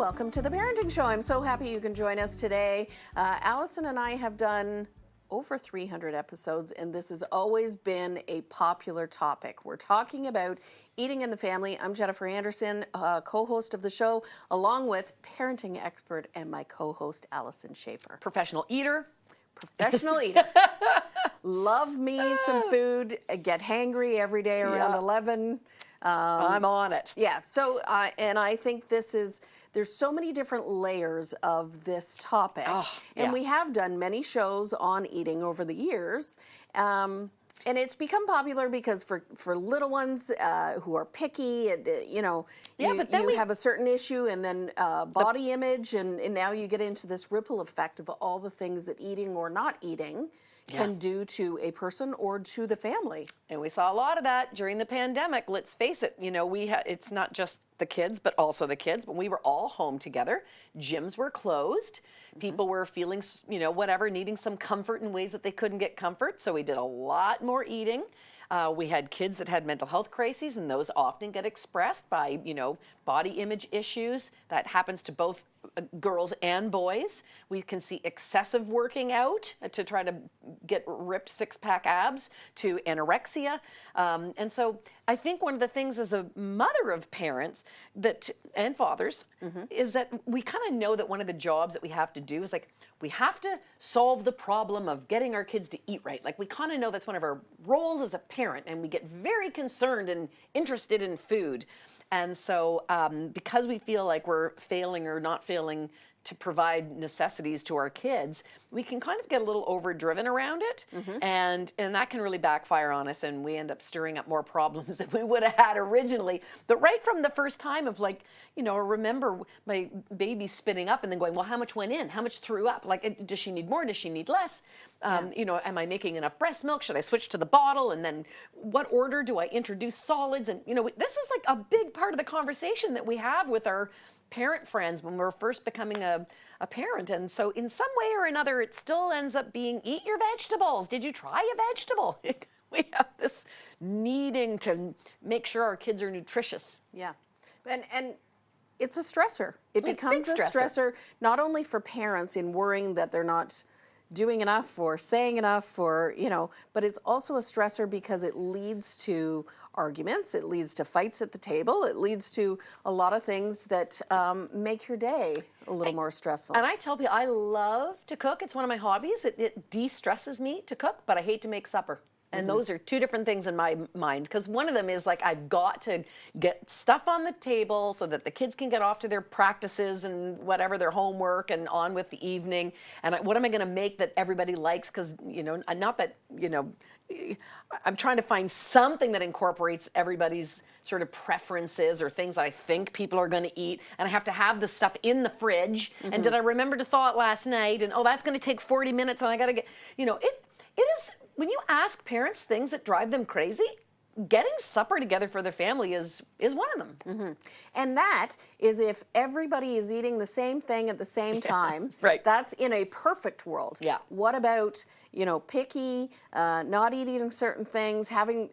welcome to the Parenting Show. I'm so happy you can join us today. Alyson and I have done over 300 episodes, and this has always been a popular topic. We're talking about eating in the family. I'm Jennifer Anderson, co-host of the show, along with parenting expert and my co-host, Alyson Schafer. Professional eater. Professional eater. Love me some food. Get hangry every day around 11. I'm on it. Yeah. So, and I think there's so many different layers of this topic. And we have done many shows on eating over the years. And it's become popular because for little ones who are picky, and, you have a certain issue, and then body image, and now you get into this ripple effect of all the things that eating or not eating can do to a person or to the family. And we saw a lot of that during the pandemic. Let's face it, it's not just the kids, but also the kids, but we were all home together. Gyms were closed. People were feeling, needing some comfort in ways that they couldn't get comfort. So we did a lot more eating. We had kids that had mental health crises, and those often get expressed by, body image issues. That happens to both girls and boys. We can see excessive working out to try to get ripped six-pack abs, to anorexia. And so I think one of the things as a mother of parents and fathers is that we kind of know that one of the jobs that we have to do is we have to solve the problem of getting our kids to eat right. We kind of know that's one of our roles as a parent, and we get very concerned and interested in food. And so because we feel like we're failing or not failing to provide necessities to our kids, we can kind of get a little overdriven around it. And that can really backfire on us, and we end up stirring up more problems than we would have had originally. But right from the first time of I remember my baby spitting up and then going, well, how much went in? How much threw up? Does she need more? Does she need less? Am I making enough breast milk? Should I switch to the bottle? And then what order do I introduce solids? And, this is a big part of the conversation that we have with our parent friends when we're first becoming a parent. And so in some way or another, it still ends up being, eat your vegetables. Did you try a vegetable? We have this needing to make sure our kids are nutritious. Yeah. And it's a stressor. It becomes a stressor not only for parents in worrying that they're not doing enough or saying enough or, but it's also a stressor because it leads to arguments, it leads to fights at the table, it leads to a lot of things that make your day a little more stressful. And I tell people, I love to cook. It's one of my hobbies. It de-stresses me to cook, but I hate to make supper. And those are two different things in my mind, because one of them is I've got to get stuff on the table so that the kids can get off to their practices and whatever, their homework, and on with the evening. And what am I going to make that everybody likes? Because, not that, I'm trying to find something that incorporates everybody's sort of preferences or things that I think people are going to eat. And I have to have the stuff in the fridge. And did I remember to thaw it last night? And, that's going to take 40 minutes and I got to get, it is... When you ask parents things that drive them crazy, getting supper together for their family is one of them. And that is if everybody is eating the same thing at the same time. Right. That's in a perfect world. Yeah. What about, picky, not eating certain things, having...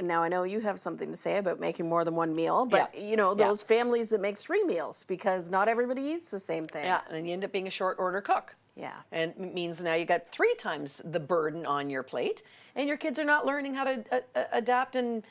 Now, I know you have something to say about making more than one meal, but, those families that make 3 meals because not everybody eats the same thing. Yeah, and you end up being a short order cook. Yeah. And it means now you got 3 times the burden on your plate, and your kids are not learning how to adapt and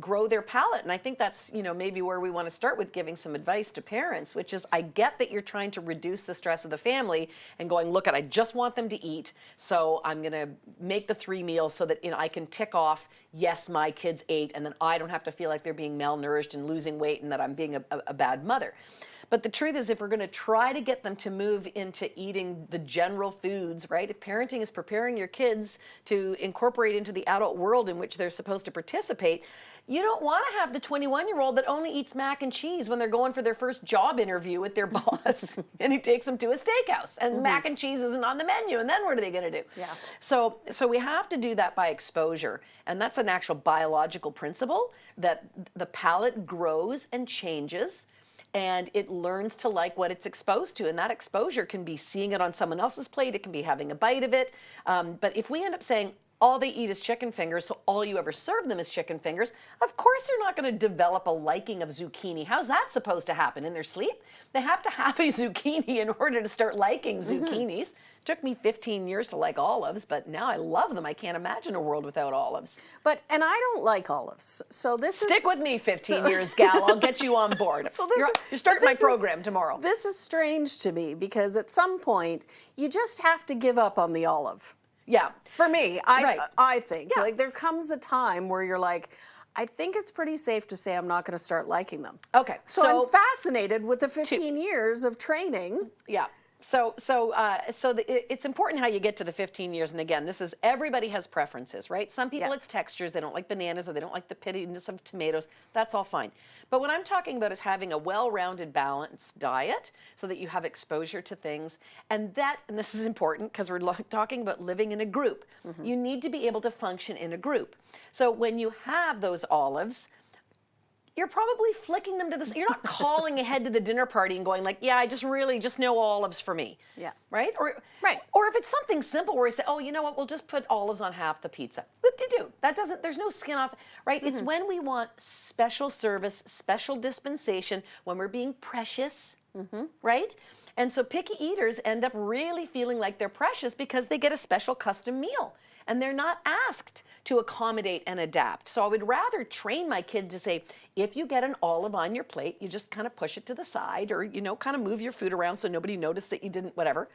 grow their palate. And I think that's, maybe where we want to start with giving some advice to parents, which is, I get that you're trying to reduce the stress of the family and going, look, I just want them to eat, so I'm going to make the 3 meals so that I can tick off, yes, my kids ate, and then I don't have to feel like they're being malnourished and losing weight and that I'm being a bad mother. But the truth is, if we're going to try to get them to move into eating the general foods, right? If parenting is preparing your kids to incorporate into the adult world in which they're supposed to participate, you don't want to have the 21-year-old that only eats mac and cheese when they're going for their first job interview with their boss and he takes them to a steakhouse and mac and cheese isn't on the menu, and then what are they going to do? Yeah. So we have to do that by exposure, and that's an actual biological principle that the palate grows and changes, and it learns to like what it's exposed to. And that exposure can be seeing it on someone else's plate. It can be having a bite of it. But if we end up saying, all they eat is chicken fingers, so all you ever serve them is chicken fingers, of course you're not going to develop a liking of zucchini. How's that supposed to happen? In their sleep? They have to have a zucchini in order to start liking zucchinis. Took me 15 years to like olives, but now I love them. I can't imagine a world without olives. And I don't like olives. So Stick with me 15 years, gal. I'll get you on board. You're starting my program tomorrow. This is strange to me because at some point you just have to give up on the olive. Yeah. For me, I think. Yeah. Like there comes a time where you're like, I think it's pretty safe to say I'm not going to start liking them. Okay. So I'm fascinated with the 15 years of training. Yeah. It's important how you get to the 15 years. And again, this is, everybody has preferences, right? Some people it's textures. They don't like bananas or they don't like the pittiness of tomatoes. That's all fine. But what I'm talking about is having a well-rounded, balanced diet so that you have exposure to things. And this is important because we're talking about living in a group. You need to be able to function in a group. So when you have those olives, you're probably flicking them to the, you're not calling ahead to the dinner party and going like, yeah, I just no olives for me. Yeah. Right? Or if it's something simple where you say, oh, you know what, we'll just put olives on half the pizza. Whoop-de-doo. There's no skin off, right? It's when we want special service, special dispensation, when we're being precious, right? And so picky eaters end up really feeling like they're precious because they get a special custom meal. And they're not asked to accommodate and adapt. So I would rather train my kid to say, if you get an olive on your plate, you just kind of push it to the side or, kind of move your food around so nobody noticed that you didn't, whatever.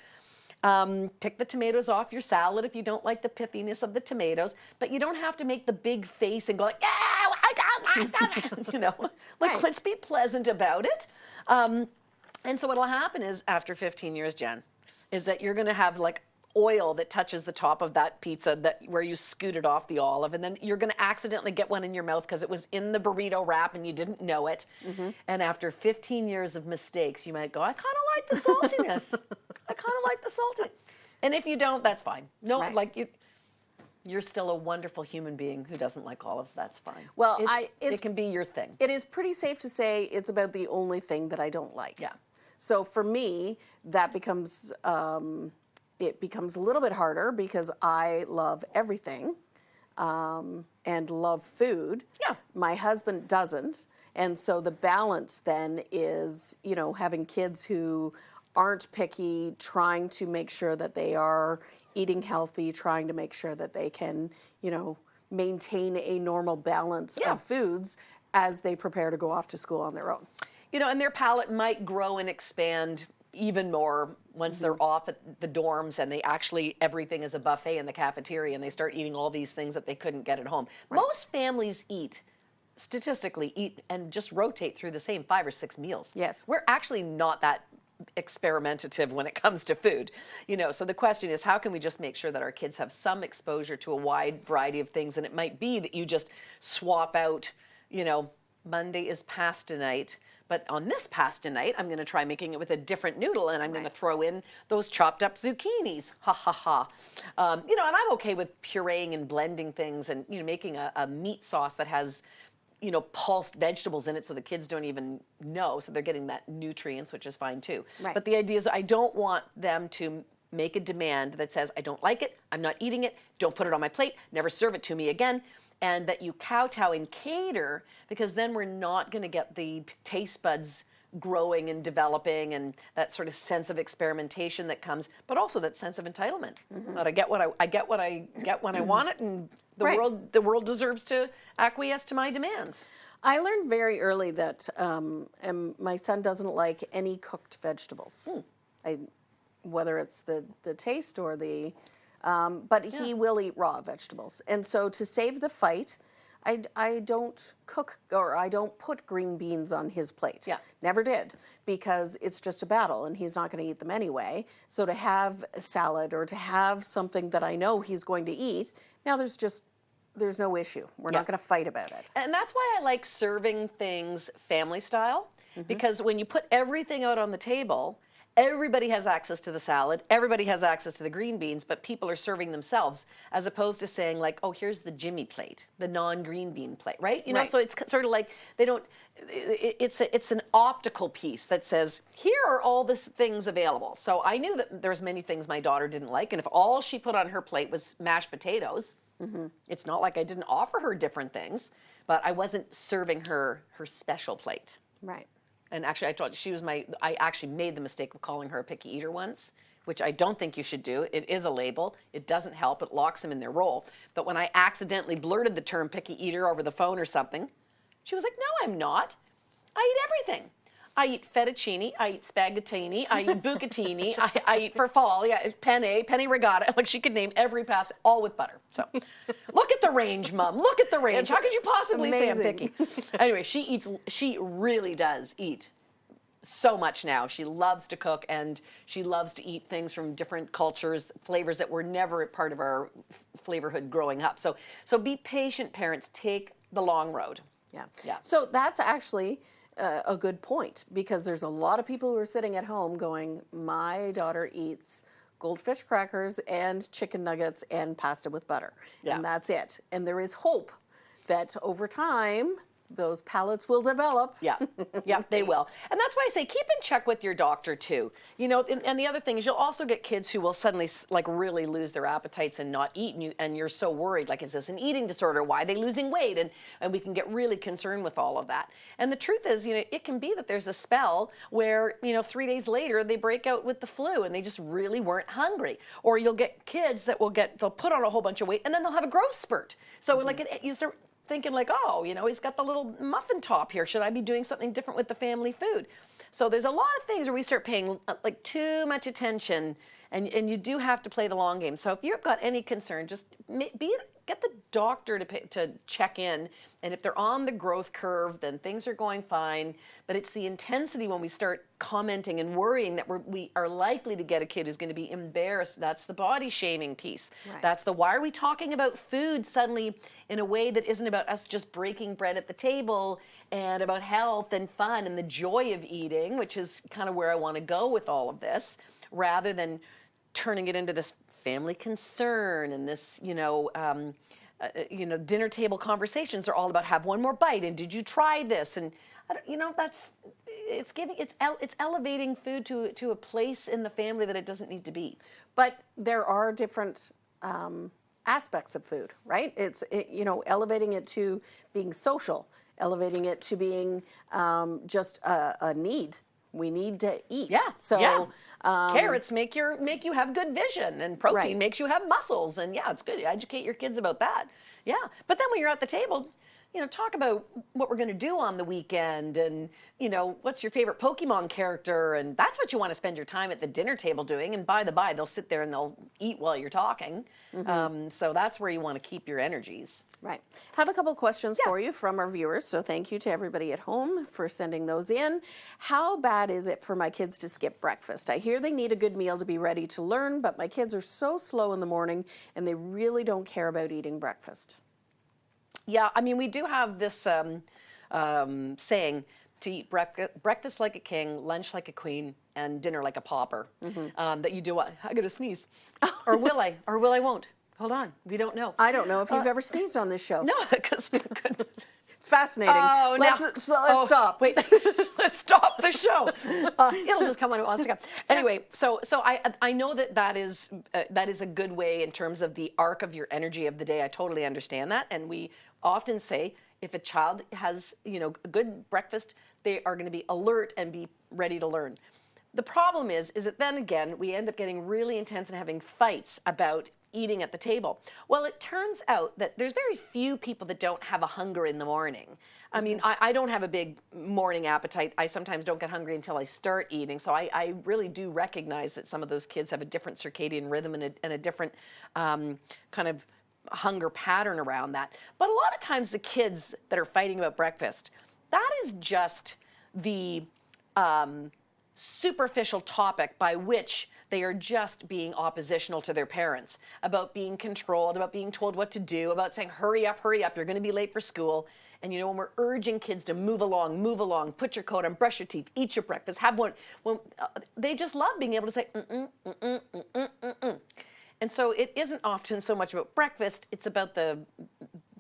Pick the tomatoes off your salad if you don't like the pithiness of the tomatoes. But you don't have to make the big face and go like, yeah, I got that. Let's be pleasant about it. And so what'll happen is after 15 years, Jen, is that you're going to have like oil that touches the top of that pizza where you scooted off the olive, and then you're going to accidentally get one in your mouth because it was in the burrito wrap and you didn't know it. And after 15 years of mistakes, you might go, I kind of like the saltiness. I kind of like the saltiness. And if you don't, that's fine. No, you're still a wonderful human being who doesn't like olives. That's fine. Well, it can be your thing. It is pretty safe to say it's about the only thing that I don't like. Yeah. So for me, that becomes it becomes a little bit harder because I love everything and love food. Yeah. My husband doesn't. And so the balance then is, having kids who aren't picky, trying to make sure that they are eating healthy, trying to make sure that they can, maintain a normal balance of foods as they prepare to go off to school on their own. And their palate might grow and expand even more once they're off at the dorms and everything is a buffet in the cafeteria and they start eating all these things that they couldn't get at home. Right. Most families statistically eat and just rotate through the same 5 or 6 meals. Yes. We're actually not that experimentative when it comes to food. So the question is, how can we just make sure that our kids have some exposure to a wide variety of things? And it might be that you just swap out, Monday is pasta night. But on this pasta night, I'm going to try making it with a different noodle, and I'm going to throw in those chopped up zucchinis. Ha, ha, ha. And I'm okay with pureeing and blending things and, making a meat sauce that has, pulsed vegetables in it so the kids don't even know. So they're getting that nutrients, which is fine too. Right. But the idea is I don't want them to make a demand that says, I don't like it, I'm not eating it, don't put it on my plate, never serve it to me again. And that you kowtow and cater, because then we're not going to get the taste buds growing and developing and that sort of sense of experimentation that comes, but also that sense of entitlement. That I get what I get when I want it, and the world deserves to acquiesce to my demands. I learned very early that my son doesn't like any cooked vegetables. Whether it's the taste or the but he will eat raw vegetables. And so to save the fight, I don't cook or I don't put green beans on his plate. Yeah. Never did, because it's just a battle and he's not going to eat them anyway. So to have a salad or to have something that I know he's going to eat, now there's no issue. We're not going to fight about it. And that's why I like serving things family style, because when you put everything out on the table, everybody has access to the salad, everybody has access to the green beans, but people are serving themselves, as opposed to saying like, oh, here's the Jimmy plate, the non-green bean plate, right? You know, so it's sort of like it's an optical piece that says, here are all the things available. So I knew that there's many things my daughter didn't like, and if all she put on her plate was mashed potatoes, It's not like I didn't offer her different things, but I wasn't serving her special plate. Right. And actually, I told you, I actually made the mistake of calling her a picky eater once, which I don't think you should do. It is a label. It doesn't help. It locks them in their role. But when I accidentally blurted the term picky eater over the phone or something, she was like, no, I'm not. I eat everything. I eat fettuccine, I eat spaghettini, I eat bucatini, I eat farfalle, penne ricotta. Like, she could name every pasta, all with butter. So, look at the range, Mom. Look at the range. How could you possibly say I'm picky? Anyway, she really does eat so much now. She loves to cook, and she loves to eat things from different cultures, flavors that were never part of our flavorhood growing up. So be patient, parents. Take the long road. Yeah. So that's actually a good point, because there's a lot of people who are sitting at home going, my daughter eats goldfish crackers and chicken nuggets and pasta with butter. Yeah. And that's it. And there is hope that over time, those palates will develop. Yeah, they will. And that's why I say keep in check with your doctor too. You know, and the other thing is you'll also get kids who will suddenly like really lose their appetites and not eat, and you're so worried, like, is this an eating disorder? Why are they losing weight? And we can get really concerned with all of that. And the truth is, you know, it can be that there's a spell where, you know, 3 days later they break out with the flu and they just really weren't hungry. Or you'll get kids that they'll put on a whole bunch of weight and then they'll have a growth spurt. So like you start thinking like, oh, you know, he's got the little muffin top here. Should I be doing something different with the family food? So there's a lot of things where we start paying like too much attention, and you do have to play the long game. So if you've got any concern, just get the doctor to check in. And if they're on the growth curve, then things are going fine. But it's the intensity when we start commenting and worrying that we are likely to get a kid who's going to be embarrassed. That's the body shaming piece. Right. That's the why are we talking about food suddenly in a way that isn't about us just breaking bread at the table and about health and fun and the joy of eating, which is kind of where I want to go with all of this, rather than turning it into this family concern and this, dinner table conversations are all about have one more bite and did you try this? And it's elevating food to a place in the family that it doesn't need to be. But there are different aspects of food, right? Elevating it to being social, elevating it to being just a need. We need to eat. Yeah. So carrots make you have good vision, and protein makes you have muscles. And yeah, it's good to educate your kids about that. Yeah. But then when you're at the table, talk about what we're going to do on the weekend, and what's your favorite Pokemon character, and that's what you want to spend your time at the dinner table doing. And by the by, they'll sit there and they'll eat while you're talking. Mm-hmm. So that's where you want to keep your energies. Right. Have a couple questions for you from our viewers. So thank you to everybody at home for sending those in. How bad is it for my kids to skip breakfast? I hear they need a good meal to be ready to learn, but my kids are so slow in the morning and they really don't care about eating breakfast. Yeah, I mean, we do have this saying to eat breakfast like a king, lunch like a queen, and dinner like a pauper. Mm-hmm. That you do what? I gotta sneeze. Or will I? Or will I won't? Hold on, we don't know. I don't know if you've ever sneezed on this show. No, because it's fascinating. Oh, let's stop. Wait, let's stop the show. It'll just come when it wants to come. Anyway, so I know that is a good way in terms of the arc of your energy of the day. I totally understand that, and we often say if a child has a good breakfast, they are going to be alert and be ready to learn. The problem is that then again we end up getting really intense and having fights about eating at the table. Well, it turns out that there's very few people that don't have a hunger in the morning. I mean, I don't have a big morning appetite. I sometimes don't get hungry until I start eating. So I really do recognize that some of those kids have a different circadian rhythm and a different kind of hunger pattern around that. But a lot of times the kids that are fighting about breakfast, that is just the superficial topic by which they are just being oppositional to their parents, about being controlled, about being told what to do, about saying, hurry up, you're going to be late for school. And when we're urging kids to move along, put your coat on, brush your teeth, eat your breakfast, have one, they just love being able to say, And so it isn't often so much about breakfast, it's about the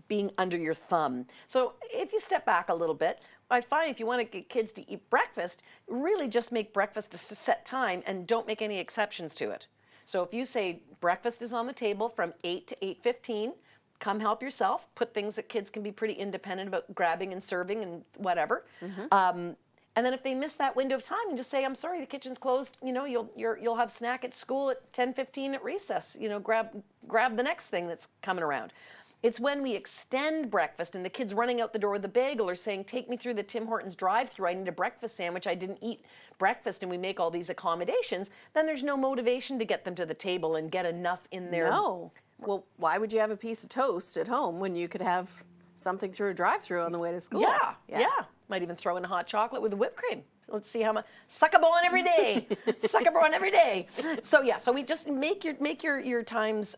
being under your thumb. So if you step back a little bit, I find if you want to get kids to eat breakfast, really just make breakfast a set time and don't make any exceptions to it. So if you say breakfast is on the table from 8 to 8:15, come help yourself. Put things that kids can be pretty independent about grabbing and serving and whatever. And then if they miss that window of time, and just say, I'm sorry, the kitchen's closed. You know, you'll have snack at school at 10:15 at recess. You know, grab the next thing that's coming around. It's when we extend breakfast and the kid's running out the door with a bagel or saying, take me through the Tim Hortons drive-thru, I need a breakfast sandwich, I didn't eat breakfast, and we make all these accommodations, then there's no motivation to get them to the table and get enough in there. No. Well, why would you have a piece of toast at home when you could have something through a drive-thru on the way to school? Yeah. Might even throw in a hot chocolate with whipped cream. Let's see how much. Suck a bone every day. Suck a bone every day. So we just make your times,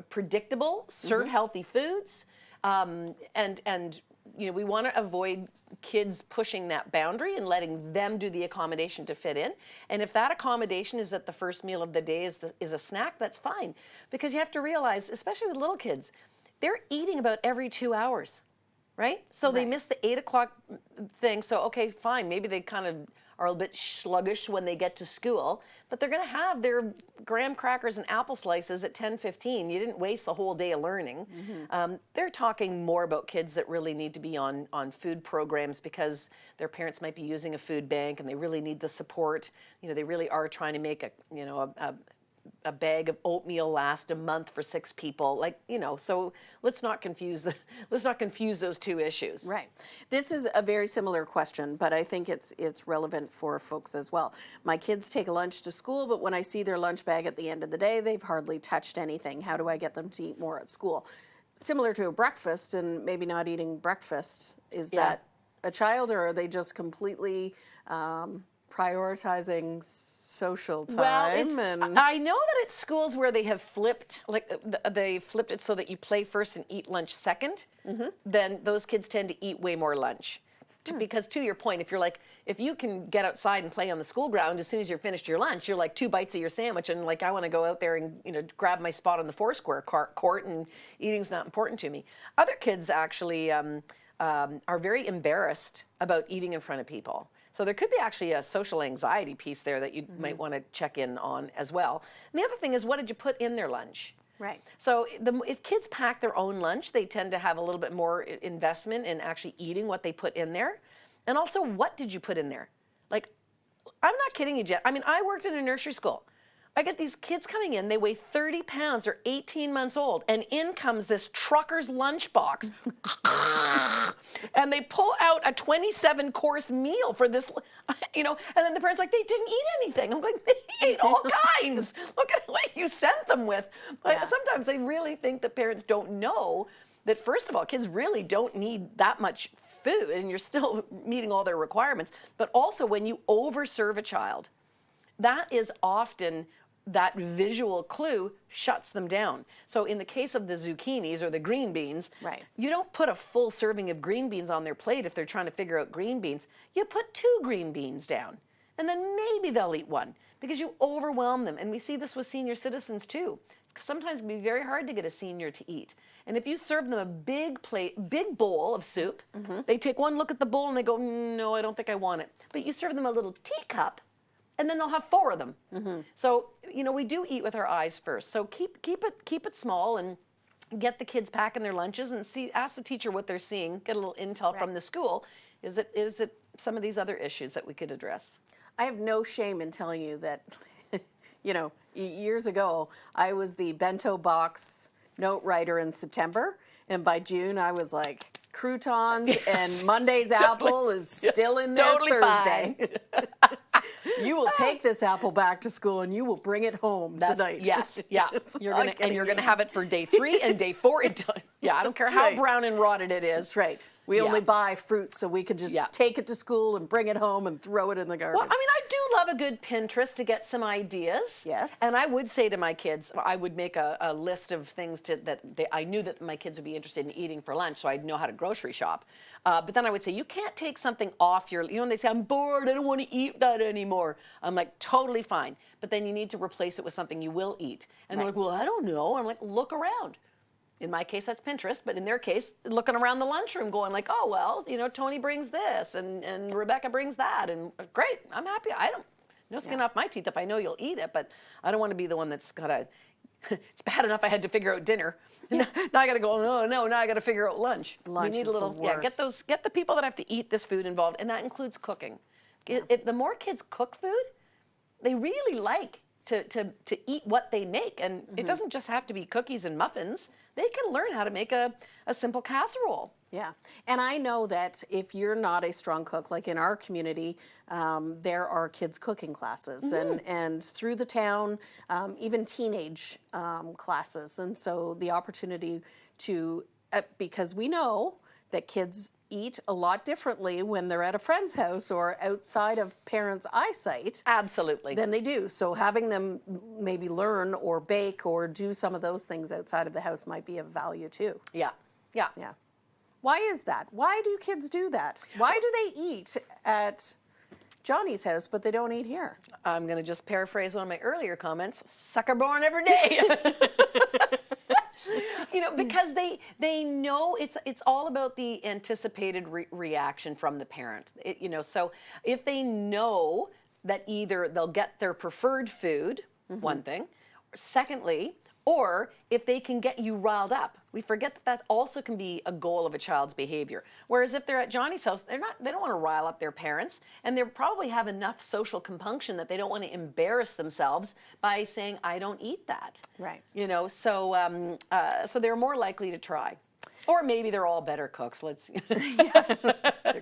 predictable. Serve healthy foods, and we want to avoid kids pushing that boundary and letting them do the accommodation to fit in. And if that accommodation is that the first meal of the day is a snack, that's fine, because you have to realize, especially with little kids, they're eating about every 2 hours. Right? So they miss the 8 o'clock thing. So, okay, fine. Maybe they kind of are a bit sluggish when they get to school, but they're going to have their graham crackers and apple slices at 10:15. You didn't waste the whole day of learning. They're talking more about kids that really need to be on food programs because their parents might be using a food bank and they really need the support. You know, they really are trying to make a bag of oatmeal last a month for 6 people, so let's not confuse those two issues. Right. This is a very similar question, but I think it's relevant for folks as well. My kids take a lunch to school, but when I see their lunch bag at the end of the day, they've hardly touched anything. How do I get them to eat more at school? Similar to a breakfast and maybe not eating breakfast. Is that a child, or are they just completely prioritizing social time? I know that at schools where they have flipped, they flipped it so that you play first and eat lunch second, then those kids tend to eat way more lunch. Because to your point, if you can get outside and play on the school ground as soon as you're finished your lunch, you're like 2 bites of your sandwich and I want to go out there and grab my spot on the Foursquare court, and eating's not important to me. Other kids actually are very embarrassed about eating in front of people. So there could be actually a social anxiety piece there that you might want to check in on as well. And the other thing is, what did you put in their lunch? Right. So if kids pack their own lunch, they tend to have a little bit more investment in actually eating what they put in there. And also, what did you put in there? I'm not kidding you, Jen. I mean, I worked in a nursery school. I get these kids coming in, they weigh 30 pounds, they're 18 months old, and in comes this trucker's lunchbox. And they pull out a 27-course meal for this, and then the parents are like, they didn't eat anything. I'm like, they ate all kinds. Look at what you sent them with. But sometimes they really think that parents don't know that, first of all, kids really don't need that much food, and you're still meeting all their requirements. But also, when you overserve a child, that is often that visual clue shuts them down. So in the case of the zucchinis or the green beans, you don't put a full serving of green beans on their plate if they're trying to figure out green beans. You put 2 green beans down, and then maybe they'll eat 1, because you overwhelm them. And we see this with senior citizens too. Sometimes it can be very hard to get a senior to eat. And if you serve them a big bowl of soup, they take one look at the bowl and they go, no, I don't think I want it. But you serve them a little teacup, and then they'll have 4 of them. So, we do eat with our eyes first. So keep it small, and get the kids packing their lunches, and ask the teacher what they're seeing, get a little intel from the school. Is it some of these other issues that we could address? I have no shame in telling you that, years ago, I was the bento box note writer in September, and by June I was like, croutons and Monday's apple is still in there Thursday. You will take this apple back to school and you will bring it home tonight. Yes, yeah. You're gonna have it for day 3 and day 4. Yeah, I don't care how brown and rotted it is. That's right. We only buy fruit so we can just take it to school and bring it home and throw it in the garbage. Well, I mean, I do love a good Pinterest to get some ideas. Yes. And I would say to my kids, I would make a list of things I knew that my kids would be interested in eating for lunch, so I'd know how to grocery shop. But then I would say, you can't take something off your, and they say, I'm bored, I don't want to eat that anymore. I'm like, totally fine. But then you need to replace it with something you will eat. And they're like, well, I don't know. I'm like, look around. In my case, that's Pinterest, but in their case, looking around the lunchroom going like, oh, well, Tony brings this and Rebecca brings that, and great, I'm happy. No skin off my teeth if I know you'll eat it, but I don't want to be the one that's got to, it's bad enough I had to figure out dinner. Yeah. Now I got to go, no, now I got to figure out lunch. Lunch we need is a little, the worst. get the people that have to eat this food involved, and that includes cooking. The more kids cook food, they really like to eat what they make. And it doesn't just have to be cookies and muffins. They can learn how to make a simple casserole. Yeah, and I know that if you're not a strong cook, like in our community, there are kids cooking classes, and through the town, even teenage classes, and so the opportunity to, because we know that kids eat a lot differently when they're at a friend's house or outside of parents' eyesight. Absolutely. Than they do. So having them maybe learn or bake or do some of those things outside of the house might be of value too. Yeah. Why is that? Why do kids do that? Why do they eat at Johnny's house, but they don't eat here? I'm going to just paraphrase one of my earlier comments. Sucker born every day. Because they know it's all about the anticipated reaction from the parent. So if they know that either they'll get their preferred food, one thing, secondly, or if they can get you riled up. We forget that also can be a goal of a child's behavior. Whereas if they're at Johnny's house, they don't want to rile up their parents, and they probably have enough social compunction that they don't want to embarrass themselves by saying, I don't eat that. Right. So they're more likely to try. Or maybe they're all better cooks. There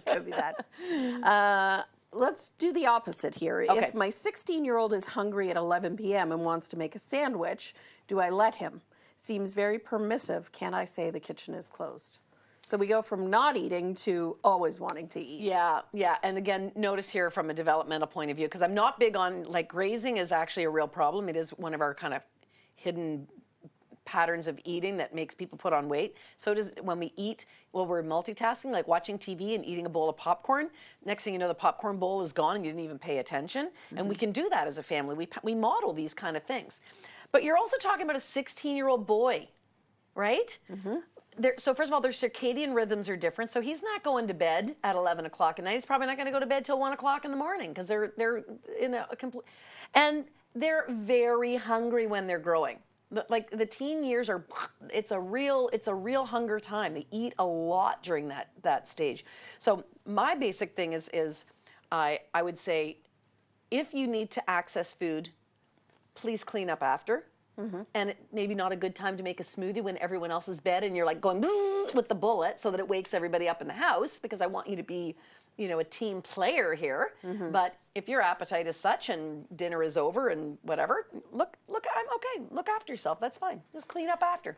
could be that. Let's do the opposite here. Okay. If my 16-year-old is hungry at 11 p.m. and wants to make a sandwich, do I let him? Seems very permissive. Can I say the kitchen is closed? So we go from not eating to always wanting to eat. Yeah. And again, notice here from a developmental point of view, because I'm not big on, grazing is actually a real problem. It is one of our kind of hidden patterns of eating that makes people put on weight. So does when we eat, we're multitasking, like watching TV and eating a bowl of popcorn. Next thing you know, the popcorn bowl is gone and you didn't even pay attention. And we can do that as a family. We model these kind of things. But you're also talking about a 16-year-old boy, right? So first of all, their circadian rhythms are different. So he's not going to bed at 11 o'clock at night. He's probably not going to go to bed till 1 o'clock in the morning because they're in a complete, and they're very hungry when they're growing. The teen years it's a real hunger time. They eat a lot during that stage. So my basic thing is I would say, if you need to access food, please clean up after. And maybe not a good time to make a smoothie when everyone else is bed and you're like going with the bullet so that it wakes everybody up in the house, because I want you to be, a team player here. But if your appetite is such and dinner is over and whatever, look, I'm okay. Look after yourself. That's fine. Just clean up after.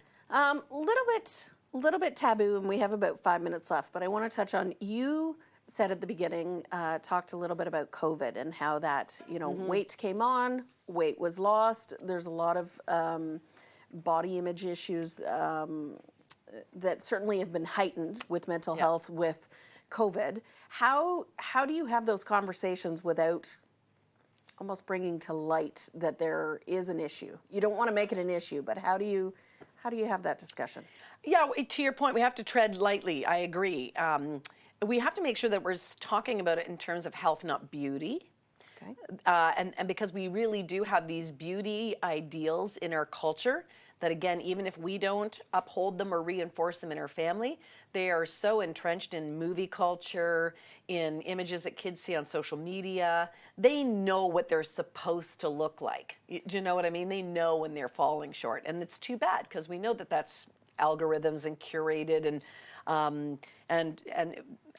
Little bit taboo, and we have about 5 minutes left, but I want to touch on, you said at the beginning, talked a little bit about COVID and how that, weight came on, weight was lost. There's a lot of body image issues that certainly have been heightened with mental health with COVID. How do you have those conversations without almost bringing to light that there is an issue? You don't want to make it an issue, but how do you have that discussion? Yeah, to your point, we have to tread lightly. I agree. We have to make sure that we're talking about it in terms of health, not beauty. Okay. And because we really do have these beauty ideals in our culture that, again, even if we don't uphold them or reinforce them in our family, they are so entrenched in movie culture, in images that kids see on social media. They know what they're supposed to look like. Do you know what I mean? They know when they're falling short. And it's too bad, because we know that that's algorithms and curated and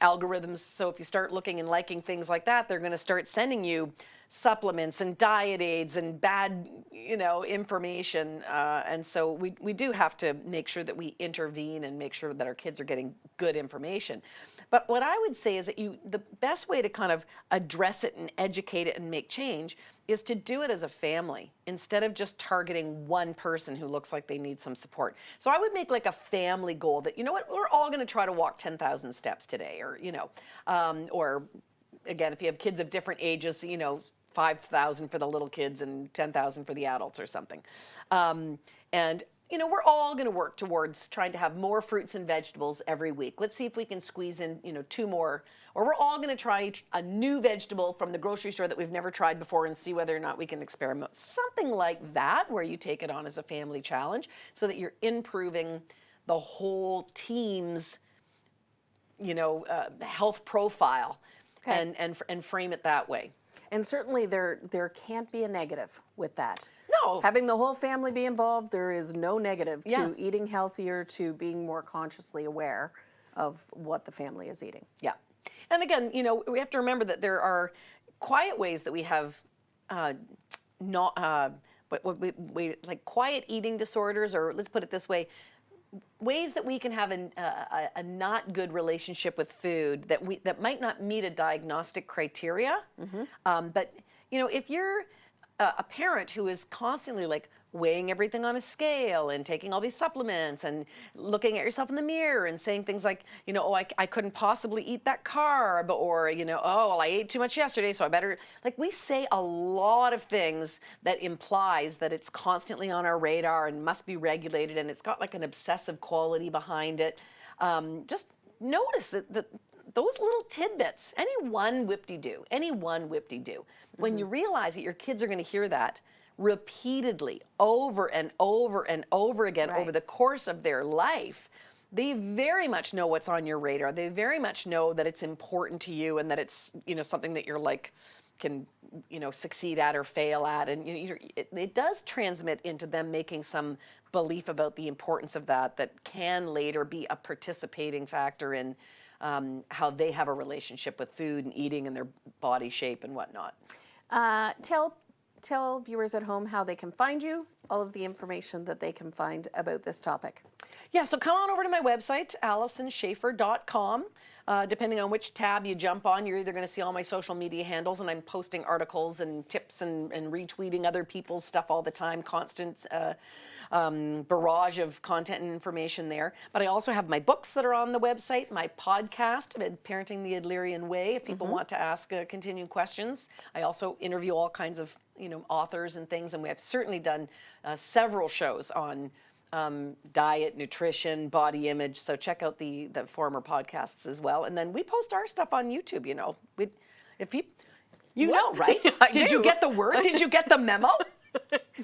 algorithms. So if you start looking and liking things like that, they're going to start sending you supplements and diet aids and bad, information. And so we do have to make sure that we intervene and make sure that our kids are getting good information. But what I would say is that the best way to kind of address it and educate it and make change is to do it as a family instead of just targeting one person who looks like they need some support. So I would make like a family goal that, we're all going to try to walk 10,000 steps today, or, or again, if you have kids of different ages, 5,000 for the little kids and 10,000 for the adults or something. And we're all going to work towards trying to have more fruits and vegetables every week. Let's see if we can squeeze in, 2 more. Or we're all going to try a new vegetable from the grocery store that we've never tried before and see whether or not we can experiment. Something like that, where you take it on as a family challenge so that you're improving the whole team's, health profile. Okay. And frame it that way. And certainly there can't be a negative with that. No. Having the whole family be involved, there is no negative Yeah. to eating healthier, to being more consciously aware of what the family is eating. Yeah. And again, we have to remember that there are quiet ways that we have like quiet eating disorders, or let's put it this way, ways that we can have a not good relationship with food that might not meet a diagnostic criteria. But if you're a parent who is constantly like weighing everything on a scale and taking all these supplements and looking at yourself in the mirror and saying things like, I couldn't possibly eat that carb, or, oh, well, I ate too much yesterday, so I better, like, we say a lot of things that implies that it's constantly on our radar and must be regulated, and it's got like an obsessive quality behind it. Just notice that those little tidbits, any one whip-de-do, when you realize that your kids are going to hear that repeatedly over and over and over again over the course of their life, they very much know what's on your radar. They very much know that it's important to you and that it's, something that you're like, can, succeed at or fail at. And it does transmit into them making some belief about the importance of that can later be a participating factor in how they have a relationship with food and eating and their body shape and whatnot. Tell viewers at home how they can find you, all of the information that they can find about this topic. Yeah, so come on over to my website, AlysonSchafer.com. Depending on which tab you jump on, you're either going to see all my social media handles, and I'm posting articles and tips and retweeting other people's stuff all the time, constant barrage of content and information there. But I also have my books that are on the website, my podcast, Parenting the Adlerian Way, if people want to ask continuing questions. I also interview all kinds of authors and things, and we have certainly done several shows on diet, nutrition, body image. So check out the former podcasts as well. And then we post our stuff on YouTube. Right? Did you get the word? Did you get the memo?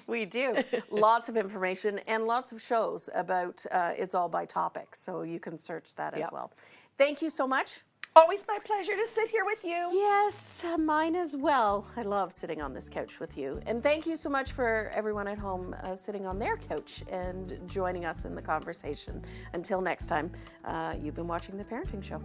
We do. Lots of information and lots of shows about It's All by Topic. So you can search that as well. Thank you so much. Always my pleasure to sit here with you. Yes, mine as well. I love sitting on this couch with you. And thank you so much for everyone at home sitting on their couch and joining us in the conversation. Until next time, you've been watching The Parenting Show.